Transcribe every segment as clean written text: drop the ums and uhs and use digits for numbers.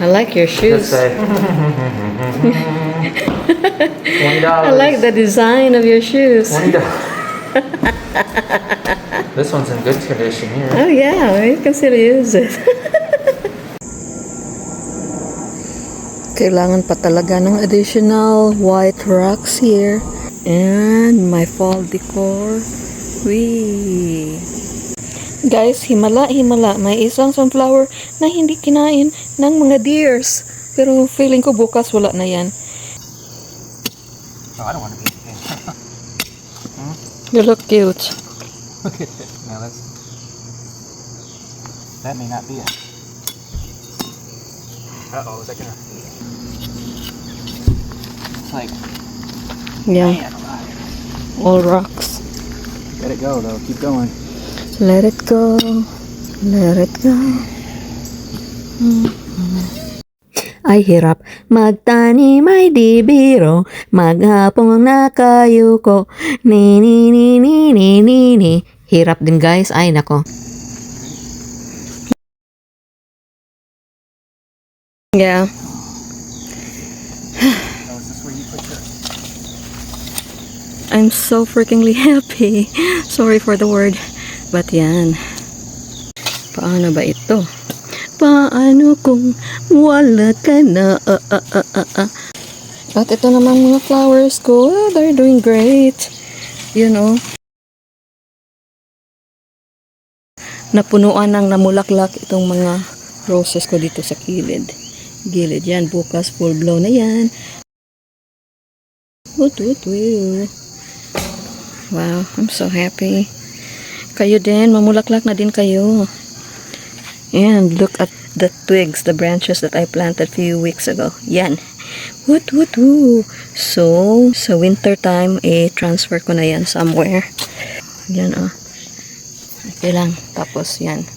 I like your shoes. Just say $20. I like the design of your shoes. $20. This one's in good condition here. Oh yeah, you can still use it. Kailangan pa talaga ng additional white rocks here. And my fall decor. Wee! Guys, himala. May isang sunflower na hindi kinain ng mga deers. Pero feeling ko bukas wala na yan. Oh, I don't want to be in You look cute. Look at it. Now that may not be it. Uh-oh, is that gonna... It's like... Yeah, Man alive. all rocks. Let it go, though. Keep going. Let it go. Let it go. Ay hirap magtanim ay di biro, maghapong ang nakayuko, ni. Hirap din guys, ay nako. Yeah. Oh, is this where you put your... I'm so freakingly happy. Sorry for the word. But yan. Paano ba ito? Paano kung wala ka na? At ito naman mga flowers ko. They're doing great. You know. Napunuan ng namulaklak itong mga roses ko dito sa gilid. Gilid yan. Bukas full blow na yan. Wow, I'm so happy. Kayo din, mamulaklak na din kayo. And look at the twigs, the branches that I planted a few weeks ago. Yan. Woot. So, sa winter time, transfer ko na yan somewhere. Yan, oh. Okay lang. Tapos, yan.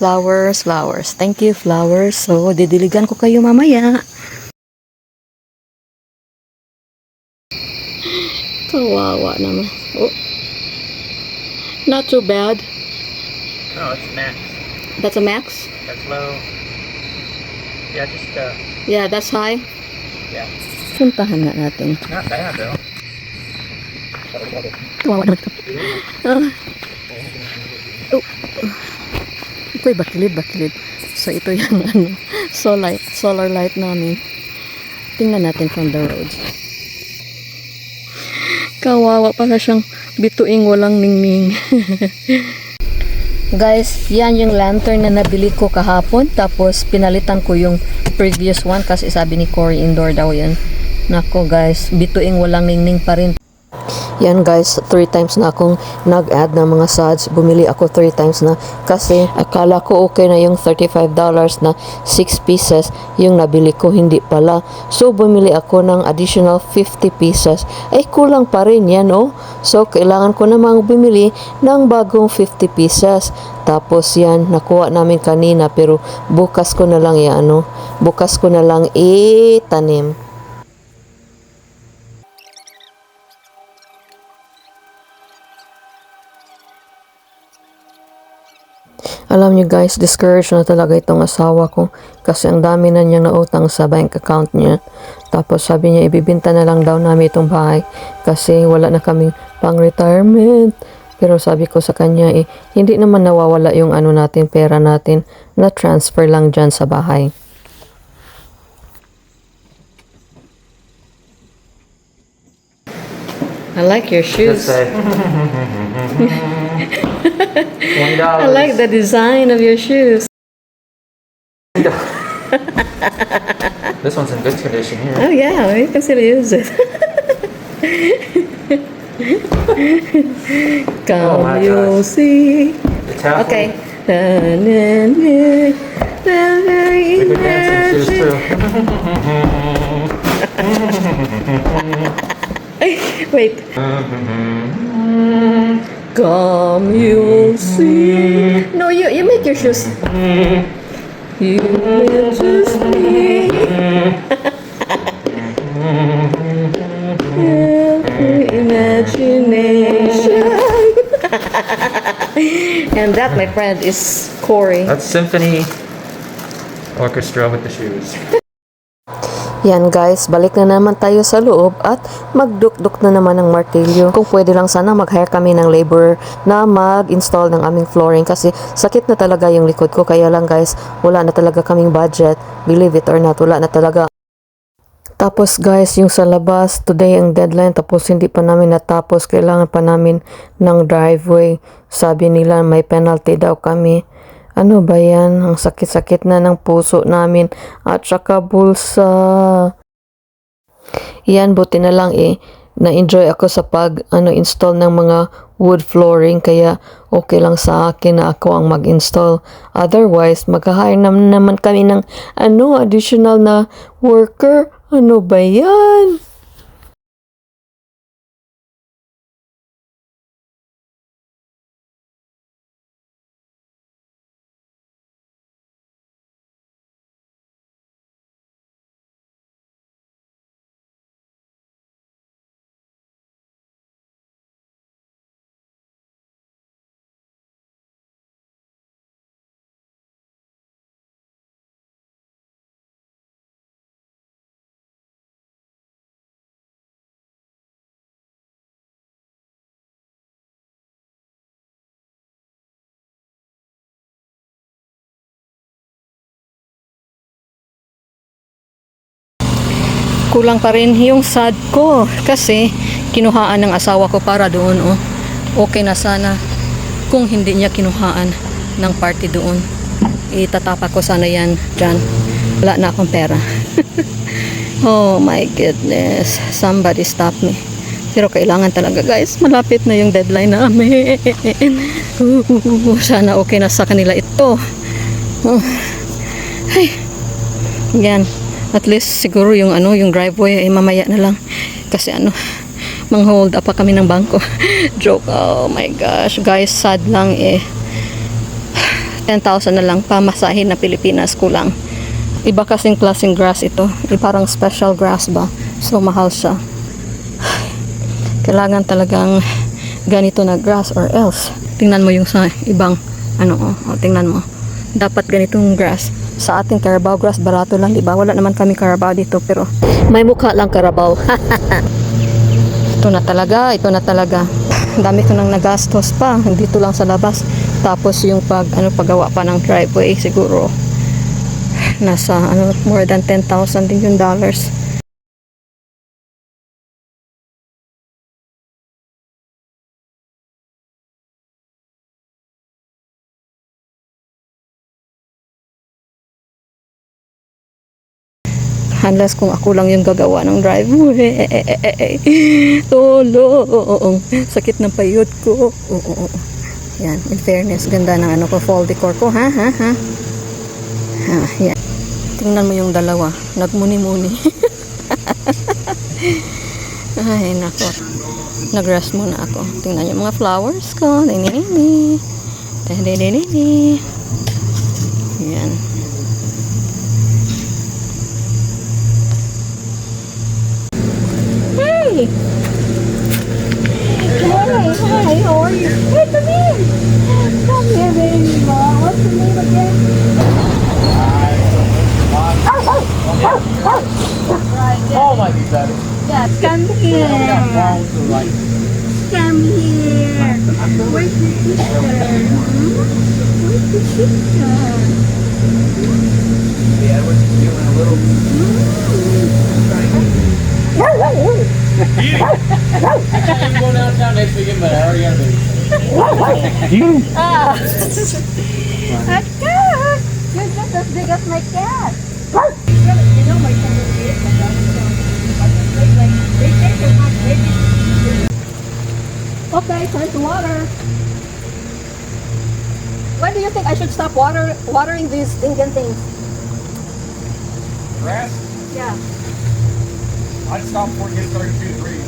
Flowers. Thank you, flowers. So, didiligan ko kayo mamaya. Kawawa naman. Oh. Not too bad. No, it's max. That's a max? That's low. Yeah, just, Yeah, that's high. yeah. Puntahan nga natin. Not bad, though. Kawawa naman ito. Oh. Ito'y bakilid. So, ito yung solar light namin. Tingnan natin from the road. Kawawa pa siyang bituing walang ningning. Guys, yan yung lantern na nabili ko kahapon. Tapos pinalitan ko yung previous one kasi sabi ni Cory indoor daw yan. Nako guys, bituing walang ningning pa rin. Yan guys, 3 times na akong nag-add ng mga sods. Bumili ako 3 times na kasi akala ko okay na yung $35 na 6 pieces. Yung nabili ko hindi pala. So bumili ako ng additional 50 pieces. Ay kulang pa rin yan oh. So kailangan ko namang bumili ng bagong 50 pieces. Tapos yan, nakuha namin kanina pero bukas ko na lang bukas ko na lang itanim. Alam niyo guys, discouraged na talaga itong asawa ko kasi ang dami na niyang nautang sa bank account niya. Tapos sabi niya ibibenta na lang daw namin itong bahay kasi wala na kaming pang-retirement. Pero sabi ko sa kanya hindi naman nawawala yung natin, pera natin, na transfer lang dyan sa bahay. I like your shoes. Just say $20. I like the design of your shoes. This one's in good condition here. Oh yeah, you can still use it. Come, my you'll gosh. see. It's halfway. Okay. We could dance in shoes too. Wait. Come, you'll see. No, you make your shoes. You will just be. Imagination. And that, my friend, is Cory. That's Symphony Orchestra with the shoes. Yan guys, balik na naman tayo sa loob at magdukduk na naman ng martilyo. Kung pwede lang sana mag-hire kami ng labor na mag-install ng aming flooring kasi sakit na talaga yung likod ko. Kaya lang guys, wala na talaga kaming budget. Believe it or not, wala na talaga. Tapos guys, yung sa labas, today ang deadline tapos hindi pa namin natapos. Kailangan pa namin ng driveway. Sabi nila may penalty daw kami. Ano ba yan? Ang sakit-sakit na ng puso namin at saka bulsa. Yan, buti na lang na-enjoy ako sa install ng mga wood flooring kaya okay lang sa akin na ako ang mag-install. Otherwise, mag-hire naman kami ng additional na worker. Ano ba yan? Kulang pa rin yung sad ko kasi kinuhaan ng asawa ko para doon. Okay na sana kung hindi niya kinuhaan ng party doon. Itatapak ko sana yan dyan. Wala na akong pera. Oh my goodness, somebody stop me. Pero kailangan talaga guys, malapit na yung deadline namin. Sana okay na sa kanila ito. Ay, yan. At least siguro yung yung driveway ay mamaya na lang kasi mang-hold up pa kami ng bangko. Joke. Oh my gosh guys, sad lang 10,000 na lang pamasahin na Pilipinas kulang. Iba kasing klaseng grass ito, parang special grass ba, so mahal siya. Kailangan talagang ganito na grass or else tingnan mo yung sa ibang tingnan mo, dapat ganitong grass. Sa ating Carabao grass, barato lang, diba? Wala naman kami Carabao dito, pero may mukha lang Carabao. Ito na talaga. Dami ko nang nagastos pa, dito lang sa labas. Tapos yung paggawa pa ng driveway, siguro nasa more than 10,000 din yung dollars. Unless kung ako lang yung gagawa ng driveway. Tulong. Sakit ng payot ko. Yan, in fairness, ganda ng ko, fall decor ko, ha? Yan. Tingnan mo yung dalawa, nagmuni-muni. Ay, nako. Nag-rest muna ako. Tingnan yung mga flowers ko. Dini-dini. Yan. Hi, how are you? Hey, come here. Come here, baby. What's your name again? Oh, might be better. Yes, come here. Come here. Where's your sister? Where's your sister? Yeah, we're doing a little. I'm going downtown next weekend, but I already got a baby. A cat. You're just as big as my cat. You know my cat is they take their hot baby. Okay, time to water. When do you think I should stop watering these Indian things? Grass? Yeah. I'd stop before it gets 32 degrees.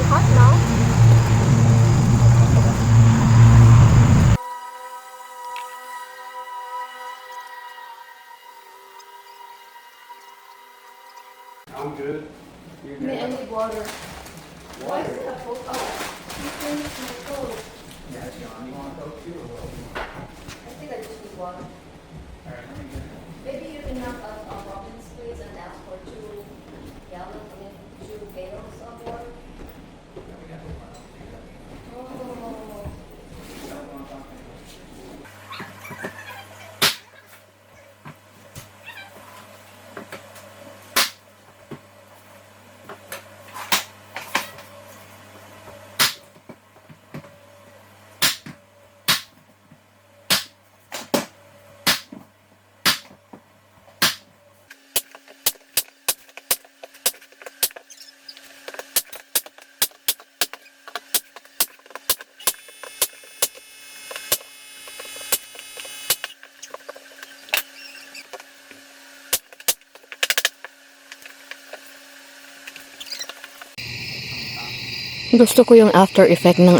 Hot now. I'm good. May I need water. Why is it a Coke? Oh, you finished my Coke. Yeah, John, you want those too? I think I just need water. Alright, let me get it. Maybe you can knock out Robin's please and ask for 2 pails of water. Oh. Gusto ko yung after effect ng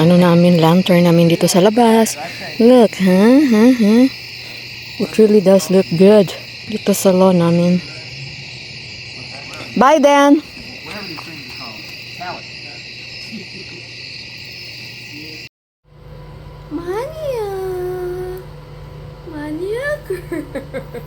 lantern namin dito sa labas. Look, It really does look good dito sa lawn namin. Bye, Dan! Whatever these things are called. Pallet. Mania! Mania girl!